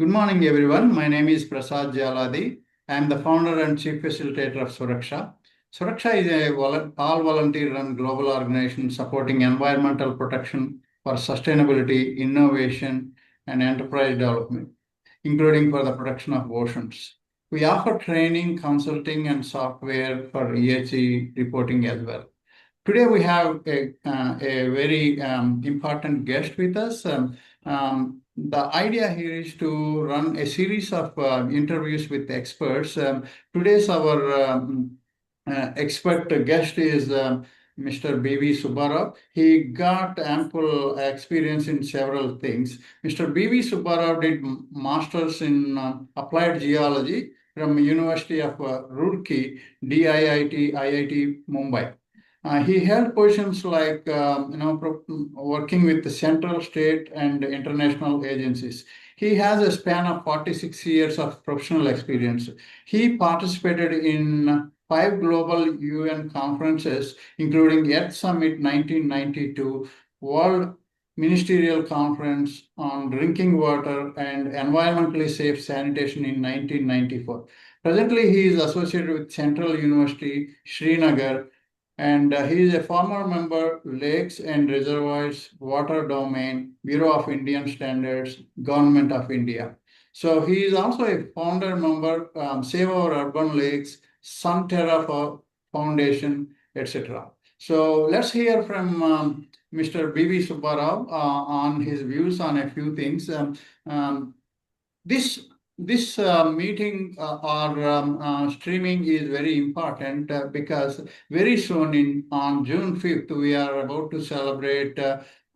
Good morning, everyone. My name is Prasad Jaladi. I am the founder and chief facilitator of Suraksha. Suraksha is a all-volunteer-run global organization supporting environmental protection for sustainability, innovation, and enterprise development, including for the protection of oceans. We offer training, consulting, and software for ESG reporting as well. Today we have a very important guest with us. The idea here is to run a series of interviews with experts. Today's our expert guest is Mr. B.V. Subba Rao. He got ample experience in several things. Mr. B.V. Subba Rao did masters in applied geology from University of Roorkee, DIIT, IIT Mumbai. He held positions like working with the central, state, and international agencies. He has a span of 46 years of professional experience. He participated in 5 global UN conferences, including Earth Summit 1992, World Ministerial Conference on Drinking Water and Environmentally Safe Sanitation in 1994. Presently, he is associated with Central University, Srinagar, and he is a former member, Lakes and Reservoirs, Water Domain, Bureau of Indian Standards, Government of India. So he is also a founder member, Save Our Urban Lakes, Sun Terra Foundation, etc. So let's hear from Mr. B.V. Subba Rao on his views on a few things. This meeting or streaming is very important because very soon on June 5th, we are about to celebrate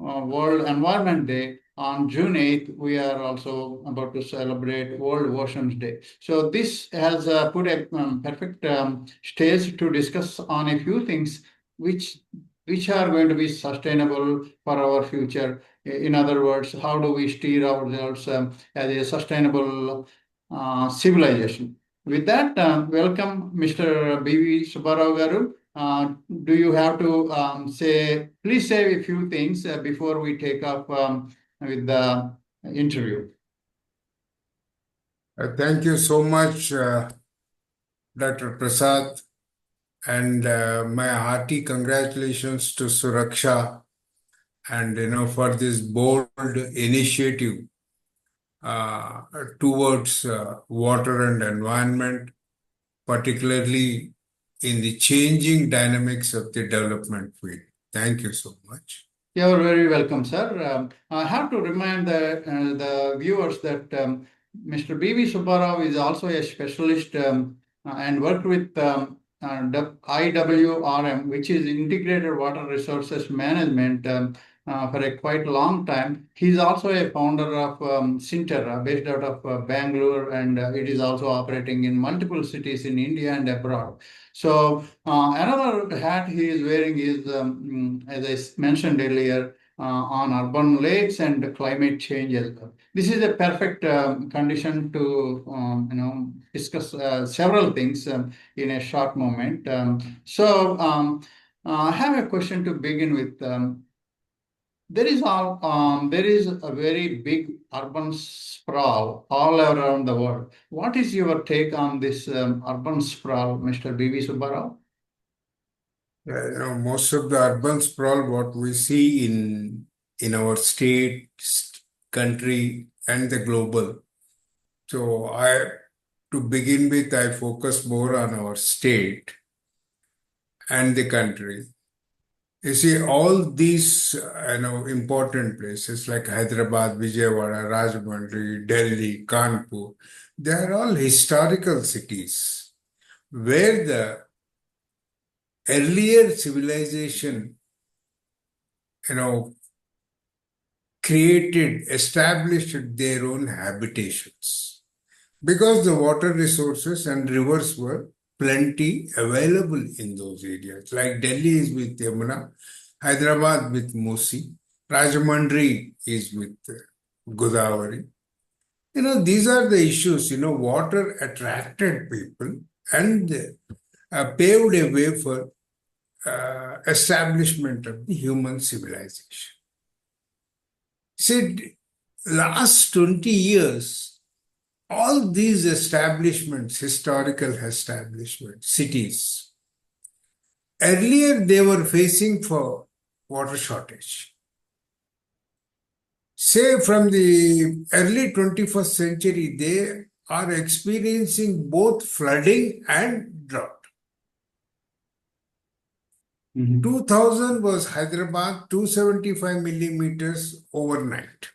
World Environment Day. On June 8th, we are also about to celebrate World Oceans Day. So this has put a perfect stage to discuss on a few things which are going to be sustainable for our future. In other words, how do we steer ourselves as a sustainable civilization? With that, welcome Mr. B.V. Subba Rao Garu. Do you have to please say a few things before we take up with the interview? Thank you so much, Dr. Prasad, and my hearty congratulations to Suraksha and for this bold initiative towards water and environment, particularly in the changing dynamics of the development field. Thank you so much. You're very welcome, sir. I have to remind the viewers that Mr. B.V. Subba Rao is also a specialist and worked with IWRM, which is Integrated Water Resources Management, for a quite long time. He's also a founder of Sinterra, based out of Bangalore, and it is also operating in multiple cities in India and abroad. So another hat he is wearing is, as I mentioned earlier, on urban lakes and climate change as well. This is a perfect condition to discuss several things in a short moment. I have a question to begin with. There is a very big urban sprawl all around the world. What is your take on this urban sprawl, Mr. B.V. Subba Rao? Most of the urban sprawl, what we see in our state, country, and the global. So to begin with, I focus more on our state and the country. You see, all these important places like Hyderabad, Vijayawada, Rajahmundry, Delhi, Kanpur, they are all historical cities where the earlier civilization, established their own habitations because the water resources and rivers were plenty available in those areas. Like Delhi is with Yamuna, Hyderabad with Musi, Rajahmundry is with Godavari. These are the issues. Water attracted people and paved a way for establishment of the human civilization. See, last 20 years, all these establishments, historical establishments, cities, earlier they were facing for water shortage. Say from the early 21st century, they are experiencing both flooding and drought. 2000 was Hyderabad, 275 millimeters overnight.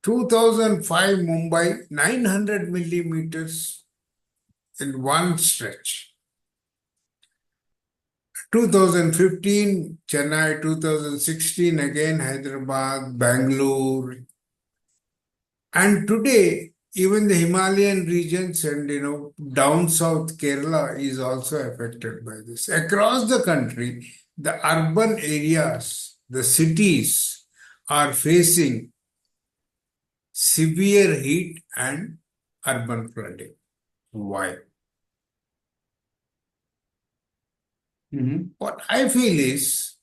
2005 Mumbai, 900 millimeters in one stretch. 2015 Chennai, 2016 again Hyderabad, Bangalore. And today, even the Himalayan regions and down south Kerala is also affected by this. Across the country, the urban areas, the cities are facing severe heat and urban flooding. Why? What I feel is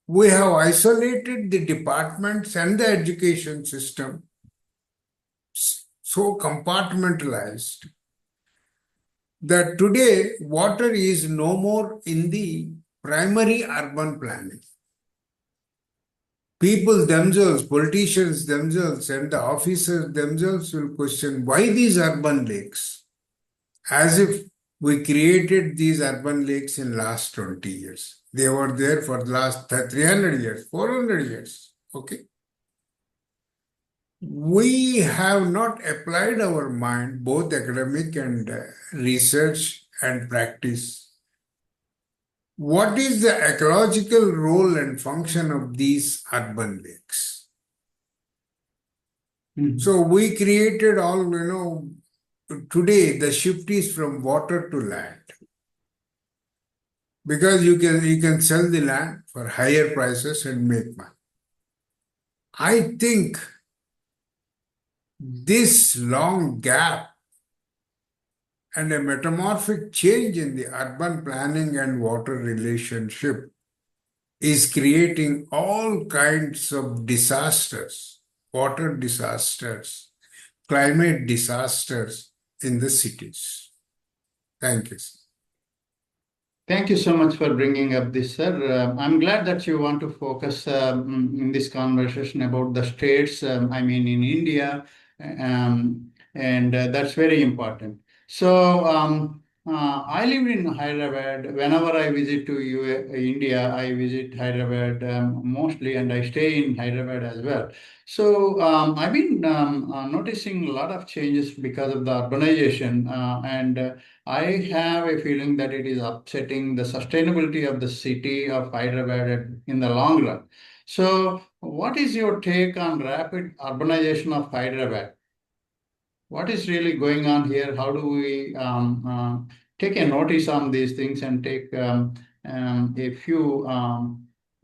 we have isolated the departments and the education system so compartmentalized that today water is no more in the primary urban planning. People themselves, politicians themselves, and the officers themselves will question why these urban lakes, as if we created these urban lakes in last 20 years. They were there for the last 300 years, 400 years. Okay. We have not applied our mind, both academic and research and practice. What is the ecological role and function of these urban lakes? So we created all, today the shift is from water to land. Because you can sell the land for higher prices and make money. I think this long gap and a metamorphic change in the urban planning and water relationship is creating all kinds of disasters, water disasters, climate disasters in the cities. Thank you. Thank you so much for bringing up this, sir. I'm glad that you want to focus in this conversation about the states, I mean, in India, and that's very important. So, I live in Hyderabad. Whenever I visit to India, I visit Hyderabad mostly, and I stay in Hyderabad as well. So, I've been noticing a lot of changes because of the urbanization, and I have a feeling that it is upsetting the sustainability of the city of Hyderabad in the long run. So, what is your take on rapid urbanization of Hyderabad? What is really going on here? How do we take a notice on these things and take a few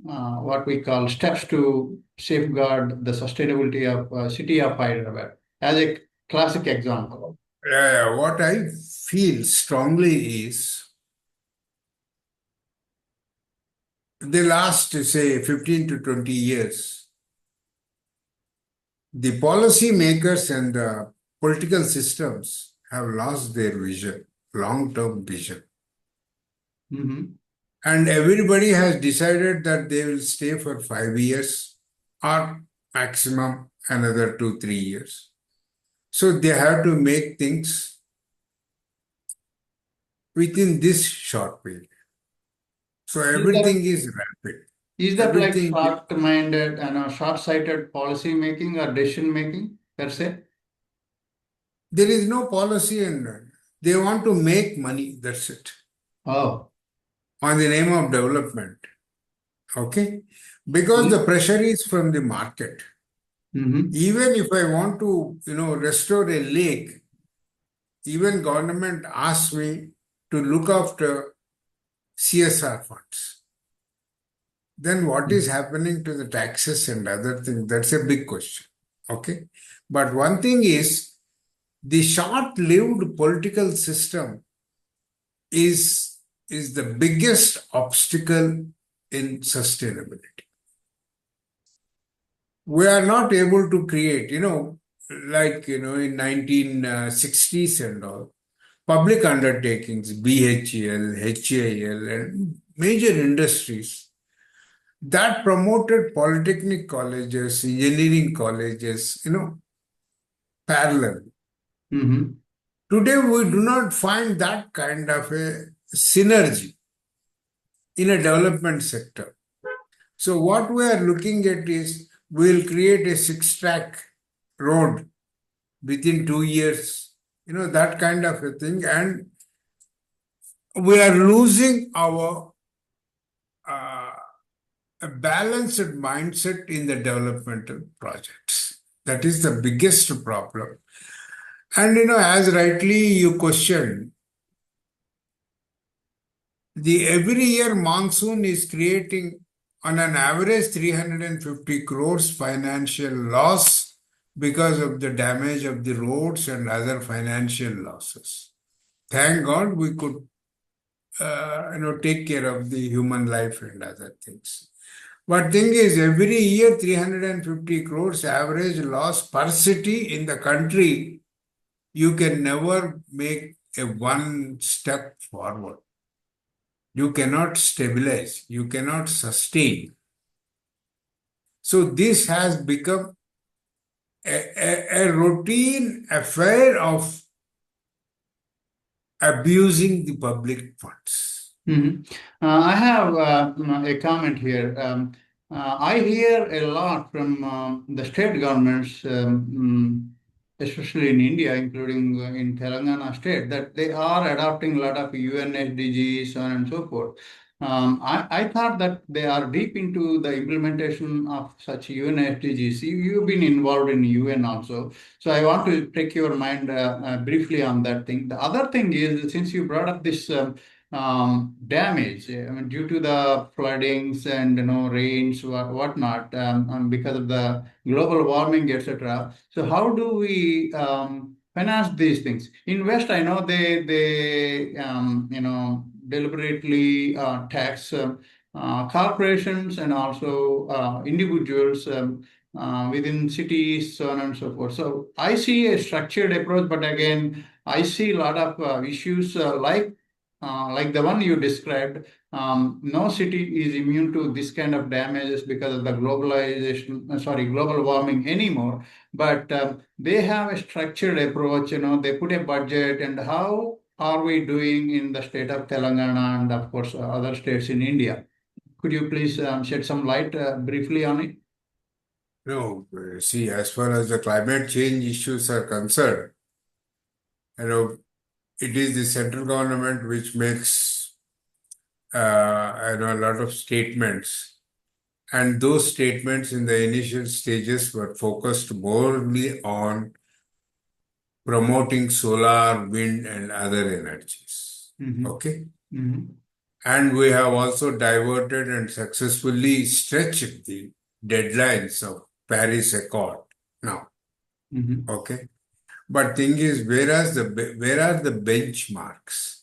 what we call steps to safeguard the sustainability of city of Hyderabad as a classic example? What I feel strongly is the last, say, 15 to 20 years, the policy makers and the political systems have lost their vision, long-term vision. And everybody has decided that they will stay for 5 years or maximum another 2, 3 years. So they have to make things within this short period. So everything is rapid. Is that like Everything, short-minded and short-sighted policy making or decision making per se? there is no policy and they want to make money, that's it, Oh, on the name of development. Okay? Because the pressure is from the market. Even if I want to, restore a lake, even government asks me to look after CSR funds. Then what is happening to the taxes and other things? That's a big question. Okay? But one thing is, the short-lived political system is the biggest obstacle in sustainability. We are not able to create, like, in 1960s and all, public undertakings, BHEL, HAL, and major industries that promoted polytechnic colleges, engineering colleges, parallel. Mm-hmm. Today, we do not find that kind of a synergy in a development sector. So, what we are looking at is we'll create a six-track road within 2 years, that kind of a thing. And we are losing our uh, a balanced mindset in the developmental projects. That is the biggest problem. And as rightly you questioned, the every year monsoon is creating on an average 350 crores financial loss because of the damage of the roads and other financial losses. Thank God we could take care of the human life and other things. But thing is, every year 350 crores average loss per city in the country, you can never make a one step forward. You cannot stabilize, you cannot sustain. So this has become a routine affair of abusing the public funds. Mhm. I have a comment here. I hear a lot from the state governments, especially in India, including in Telangana state, that they are adopting a lot of UN SDGs, so on and so forth. I thought that they are deep into the implementation of such UN SDGs. You've been involved in UN also. So I want to take your mind briefly on that thing. The other thing is, since you brought up this damage, I mean, due to the floodings and rains, whatnot, because of the global warming, etc. So how do we finance these things? In West, I know they deliberately tax corporations and also individuals within cities, so on and so forth. So I see a structured approach, but again, I see a lot of issues like the one you described. No city is immune to this kind of damages because of the global warming anymore. But they have a structured approach. They put a budget, and how are we doing in the state of Telangana and of course other states in India? Could you please shed some light briefly on it? No, see, as far as the climate change issues are concerned, you know, it is the central government which makes a lot of statements, and those statements in the initial stages were focused morely on promoting solar, wind, and other energies. Mm-hmm. Okay, Mm-hmm. and we have also diverted and successfully stretched the deadlines of Paris Accord now. Mm-hmm. Okay, but thing is, where are the benchmarks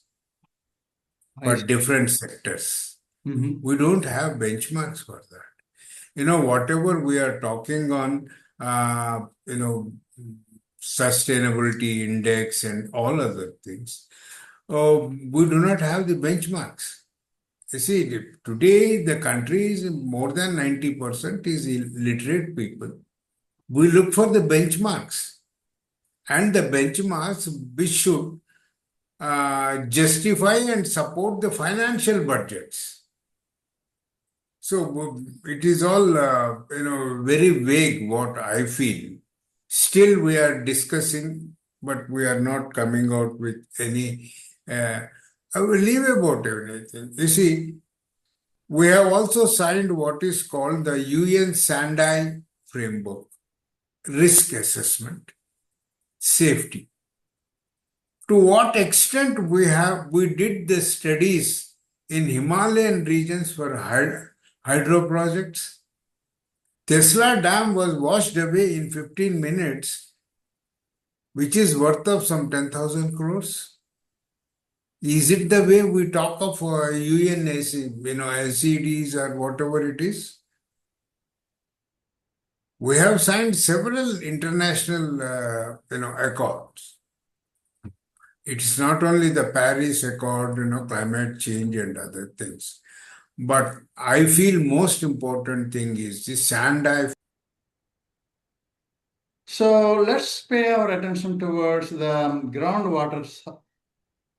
I for see. different sectors? Mm-hmm. We don't have benchmarks for that. Whatever we are talking on, uh, you know, sustainability index and all other things, we do not have the benchmarks. You see, today the country is more than 90% is illiterate people. We look for the benchmarks, and the benchmarks which should justify and support the financial budgets. So it is all very vague what I feel. Still, we are discussing, but we are not coming out with any. I will leave about everything. You see, we have also signed what is called the UN Sendai Framework, risk assessment, safety. To what extent we did the studies in Himalayan regions for hydro projects? Tesla Dam was washed away in 15 minutes, which is worth of some 10,000 crores. Is it the way we talk of UNAC, LCDs or whatever it is? We have signed several international, accords. It's not only the Paris Accord, climate change and other things. But I feel most important thing is the sand. So let's pay our attention towards the groundwater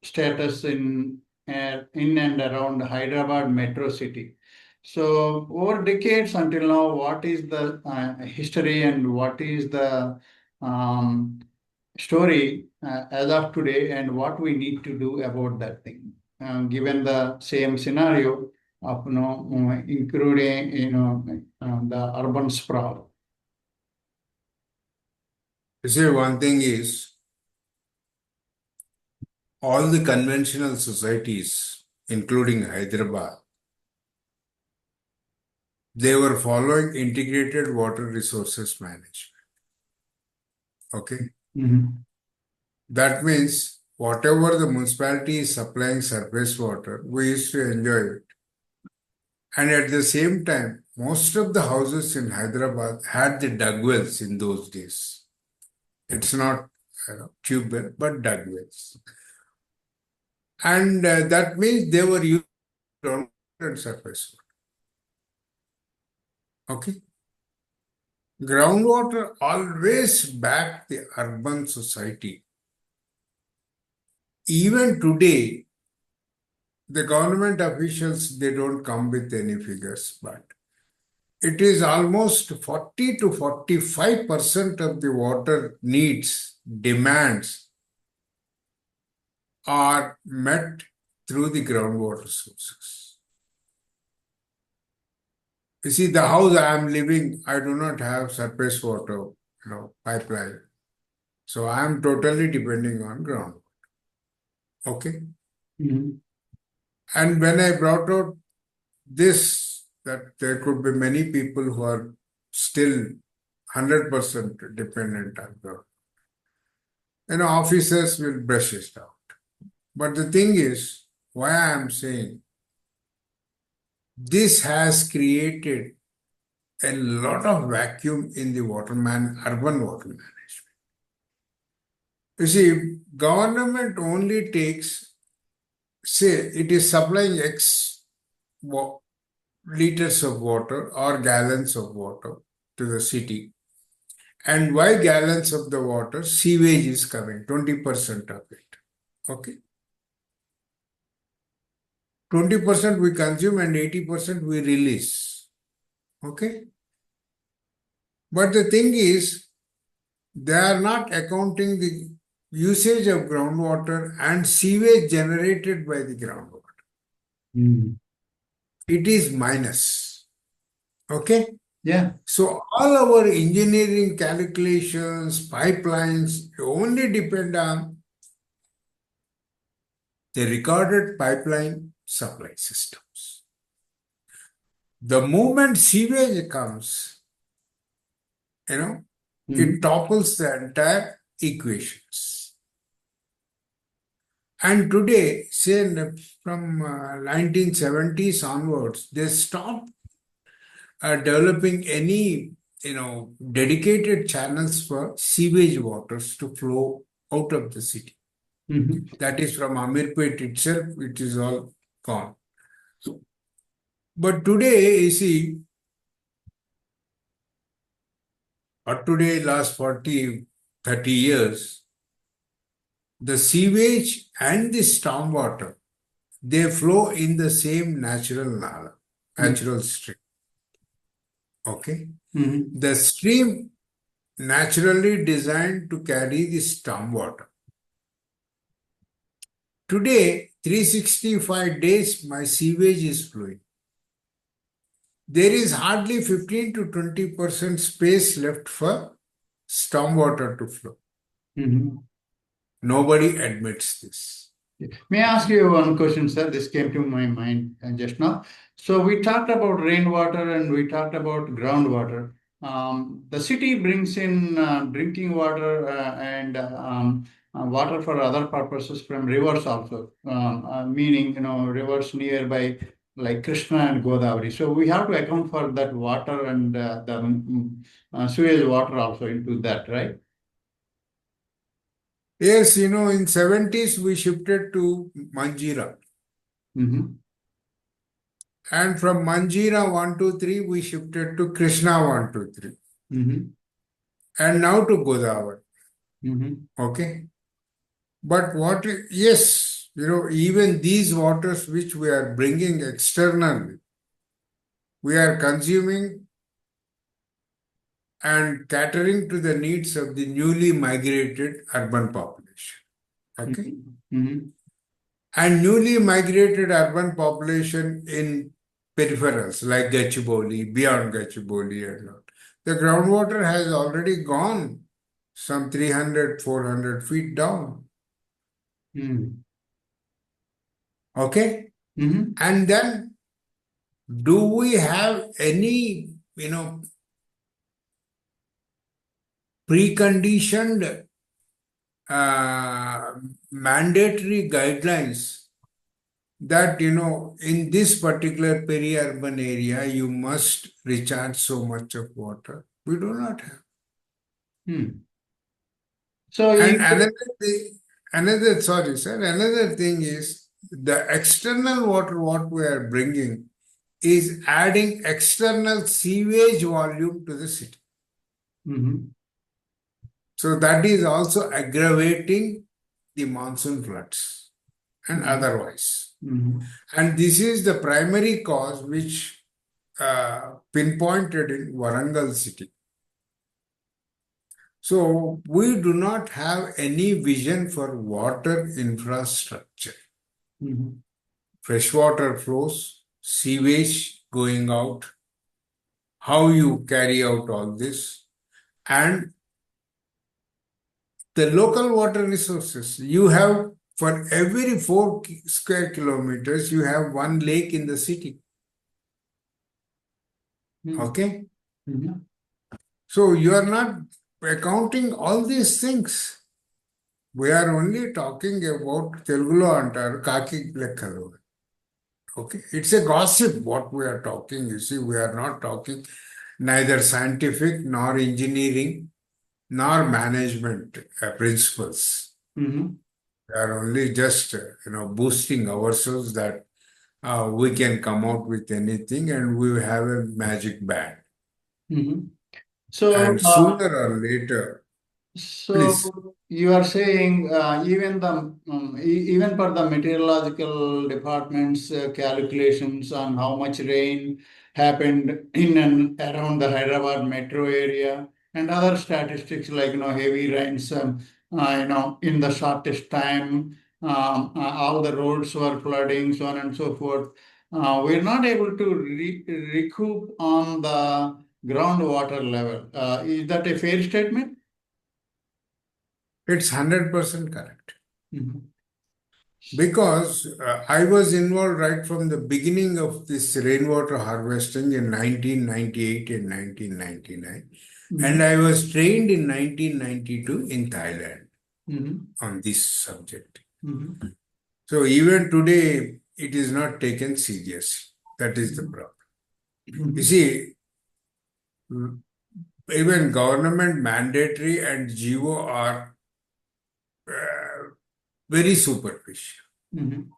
status in and around Hyderabad metro city. So over decades until now, what is the history and what is the um, story as of today, and what we need to do about that thing, given the same scenario of including the urban sprawl. You see, one thing is all the conventional societies, including Hyderabad, they were following integrated water resources management. Okay. Mhm. That means whatever the municipality is supplying surface water, we used to enjoy it. And at the same time, most of the houses in Hyderabad had the dug wells in those days. It's not tube well, but dug wells. And that means they were using groundwater and surface water. Okay. Groundwater always backed the urban society. Even today, the government officials, they don't come with any figures, but it is almost 40 to 45% of the water needs, demands are met through the groundwater sources. You see, the house I am living, I do not have surface water, pipeline. So I am totally depending on groundwater. Okay. Mhm. And when I brought out this, that there could be many people who are still 100% dependent on groundwater. Officers will brush it out. But the thing is, why I am saying this has created a lot of vacuum in the urban water management. You see, government only takes, say, it is supplying X liters of water or gallons of water to the city. And Y gallons of the water, sewage is coming, 20% of it. Okay. 20% we consume and 80% we release. Okay. But the thing is, they are not accounting the usage of groundwater and sewage generated by the groundwater. Mhm. It is minus. Okay? Yeah. So all our engineering calculations, pipelines only depend on the recorded pipeline supply systems. The moment sewage comes, Mhm. it topples the entire equations. And today, say from 1970s onwards, they stopped developing any, dedicated channels for sewage waters to flow out of the city. Mhm. That is from Amirpet itself, it is all gone. But today, you see, or today, last 40, 30 years, the sewage and the stormwater, they flow in the same natural nala, natural stream. Okay. Mhm. The stream naturally designed to carry the stormwater. Today, 365 days, my sewage is flowing. There is hardly 15 to 20% space left for stormwater to flow. Mhm. Nobody admits this. May I ask you one question, sir? This came to my mind just now. So we talked about rainwater and we talked about groundwater. The city brings in drinking water and water for other purposes from rivers also, meaning rivers nearby like Krishna and Godavari. So we have to account for that water and the sewage water also into that, right? Yes, in 70s we shifted to Manjira. Mm-hmm. And from Manjira 123 we shifted to Krishna 123. Mm-hmm. And now to Godavari. Mm-hmm. Okay. But yes, even these waters which we are bringing externally, we are consuming and catering to the needs of the newly migrated urban population. Okay. Mm-hmm. And newly migrated urban population in peripherals like Gachibowli, beyond Gachibowli and all. The groundwater has already gone some 300, 400 feet down. Mm-hmm. Okay. Mm-hmm. And then do we have any, preconditioned mandatory guidelines that, in this particular peri-urban area, you must recharge so much of water? We do not have. Hmm. So And you, sorry, sir, another thing is the external water what we are bringing is adding external sewage volume to the city. Mhm. So that is also aggravating the monsoon floods and Mhm. otherwise. Mhm. And this is the primary cause which pinpointed in Warangal city. So we do not have any vision for water infrastructure. Mhm. Freshwater flows, sewage going out, how you carry out all this, and the local water resources. You have, for every 4 square kilometers, you have one lake in the city. Mhm. Okay? Mhm. So you are not accounting all these things. We are only talking about Telugulo antaru kaki lekkalu. Okay, it's a gossip what we are talking. You see, we are not talking neither scientific nor engineering nor management principles. Mhm. We are only just boosting ourselves that we can come out with anything and we have a magic band. Mhm. So, And sooner or later, please. so you are saying even even for the meteorological department's calculations on how much rain happened in and around the Hyderabad metro area and other statistics like heavy rains in the shortest time, all the roads were flooding, so on and so forth. We're not able to recoup on the groundwater level. Is that a fair statement? It's 100% correct. Mhm. Because I was involved right from the beginning of this rainwater harvesting in 1998 and 1999. And Mhm. I was trained in 1992 in Thailand Mhm. on this subject. Mhm. So even today, it is not taken seriously. That is the problem. You Mhm. see, even government mandatory and GO are very superficial. Mhm.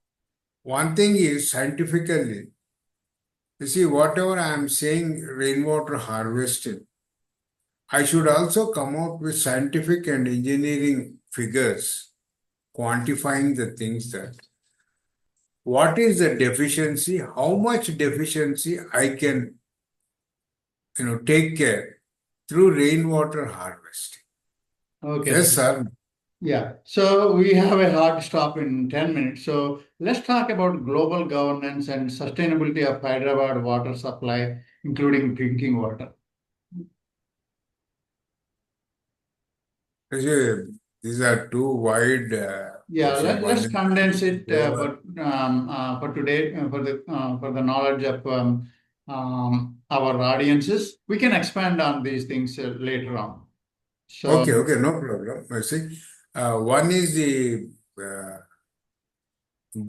One thing is scientifically, you see, whatever I am saying, rainwater harvesting, I should also come out with scientific and engineering figures quantifying the things that what is the deficiency, how much deficiency I can, take care through rainwater harvesting. Okay, Yes, sir. sir. Yeah. So we have a hard stop in 10 minutes. So let's talk about global governance and sustainability of Hyderabad water supply, including drinking water. You see, these are two wide Yeah, questions. One let's is condense it global. for today for the knowledge of our audiences. We can expand on these things later on. So, Okay, okay, no problem. You see, one is the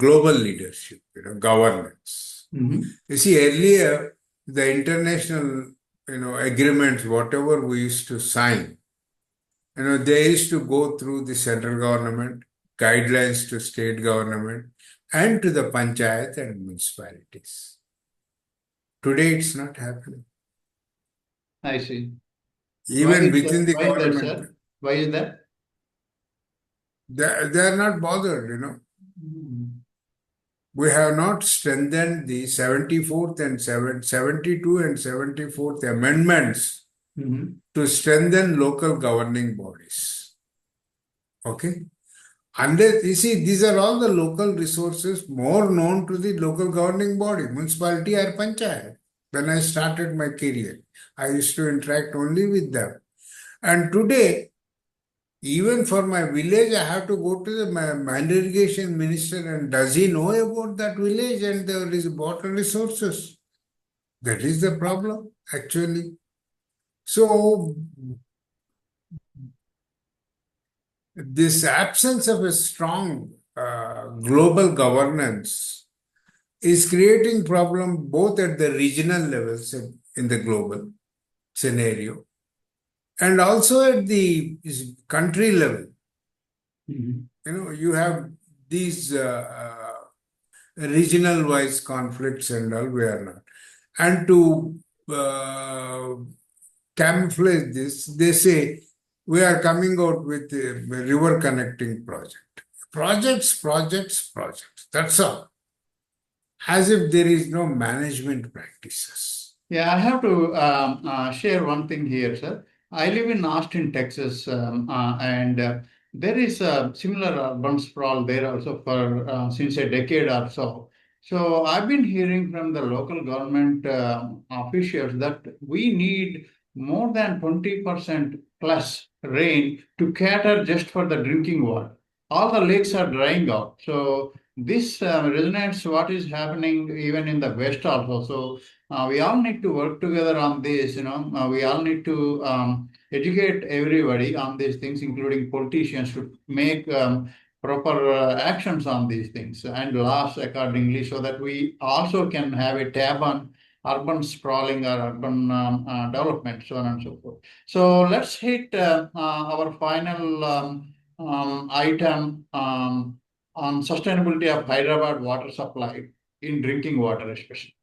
global leadership, governance. Mhm. You see, earlier, the international, agreements, whatever we used to sign, they used to go through the central government, guidelines to state government, and to the panchayat and municipalities. Today, it's not happening. I see. Why Even is within that? the Why is that, government, sir? Why is that? they are not bothered. Mhm. We have not strengthened the 74th and 72 and 74th amendments Mhm. to strengthen local governing bodies. Okay? Unless, you see, these are all the local resources more known to the local governing body, municipality or panchayat. When I started my career, I used to interact only with them. And today, even for my village, I have to go to the mind irrigation minister, and does he know about that village and the water resources? That is the problem, actually. So, this absence of a strong global governance is creating problem both at the regional levels in the global scenario and also at the country level. Mhm. You have these regional wise conflicts and all, we are not. And to uh, camouflage this, they say we are coming out with a river connecting project. Projects. That's all. As if there is no management practices. Yeah, I have to share one thing here, sir. I live in Austin, Texas, and there is a similar urban sprawl there also for since a decade or so. So I've been hearing from the local government officials that we need more than 20% plus rain to cater just for the drinking water. All the lakes are drying out. So this resonates what is happening even in the West also. So we all need to work together on this. We all need to educate everybody on these things, including politicians, to make proper actions on these things and laws accordingly, so that we also can have a tab on urban sprawling or urban development, so on and so forth. So let's hit our final item on sustainability of Hyderabad water supply in drinking water, especially.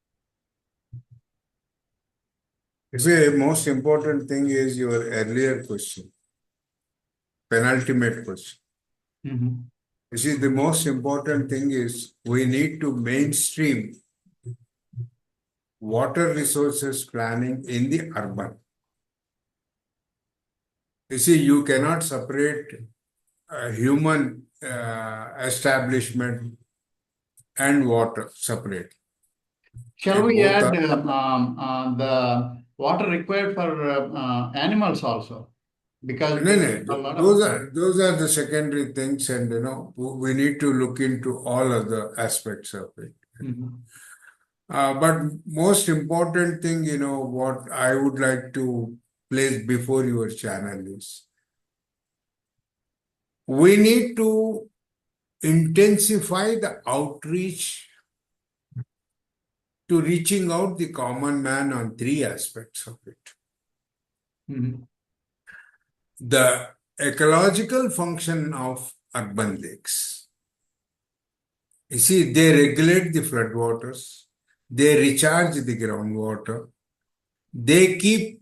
You see, most important thing is your earlier question, penultimate question. Mhm. You see, the most important thing is we need to mainstream water resources planning in the urban. You see, you cannot separate human establishment and water separate. Shall we Both add are. the water required for animals also? Because No, there no, is a lot of. those are the secondary things, and we need to look into all other aspects of it. Mhm. But most important thing, what I would like to place before your channel is we need to intensify the outreach to reaching out the common man on three aspects of it. Mhm. The ecological function of urban lakes. You see, they regulate the floodwaters, they recharge the groundwater, they keep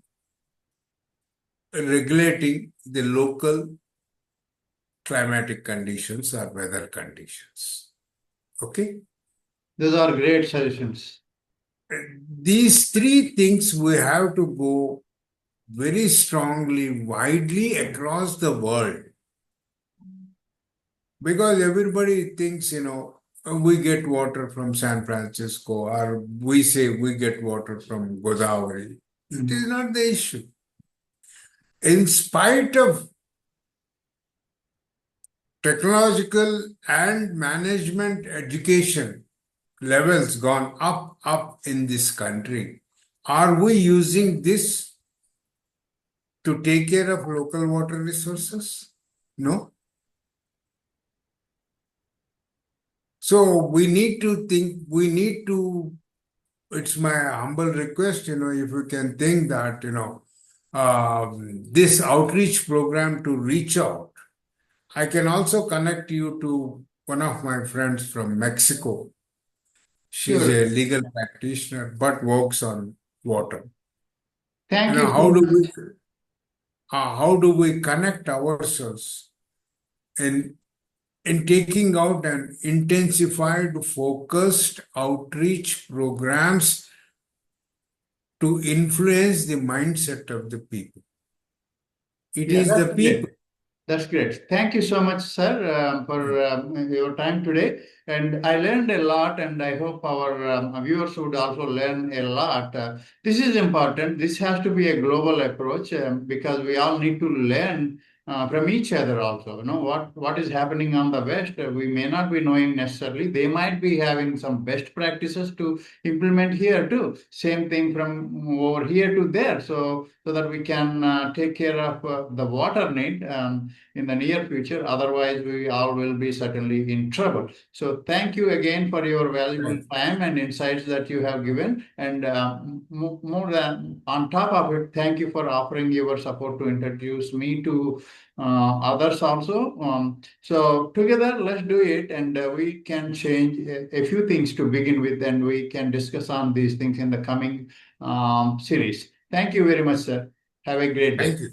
regulating the local climatic conditions or weather conditions. Okay? Those are great suggestions. These three things we have to go very strongly, widely across the world because everybody thinks, we get water from San Francisco or we say we get water from Godavari. It is Mhm. not the issue. In spite of technological and management education levels gone up in this country, are we using this to take care of local water resources? No. So we need to think, we need to it's my humble request, if you can think that, this outreach program to reach out. I can also connect you to one of my friends from Mexico. She's Sure. a legal practitioner but works on water. Thank you so How do much. we connect ourselves in taking out an intensified, focused outreach programs to influence the mindset of the people? It Yeah, is that's the great. people. That's great. Thank you so much, sir, for your time today. And I learned a lot, and I hope our viewers would also learn a lot. This is important. This has to be a global approach because we all need to learn from each other also. What is happening on the West, we may not be knowing necessarily. They might be having some best practices to implement here too. Same thing from over here to there. So that we can take care of the water need. In the near future. Otherwise, we all will be certainly in trouble. So, thank you again for your valuable time and insights that you have given. And more than on top of it, thank you for offering your support to introduce me to others also. So, together, let's do it, and we can change a few things to begin with, and we can discuss on these things in the coming series. Thank you very much, sir. Have a great day. Thank you.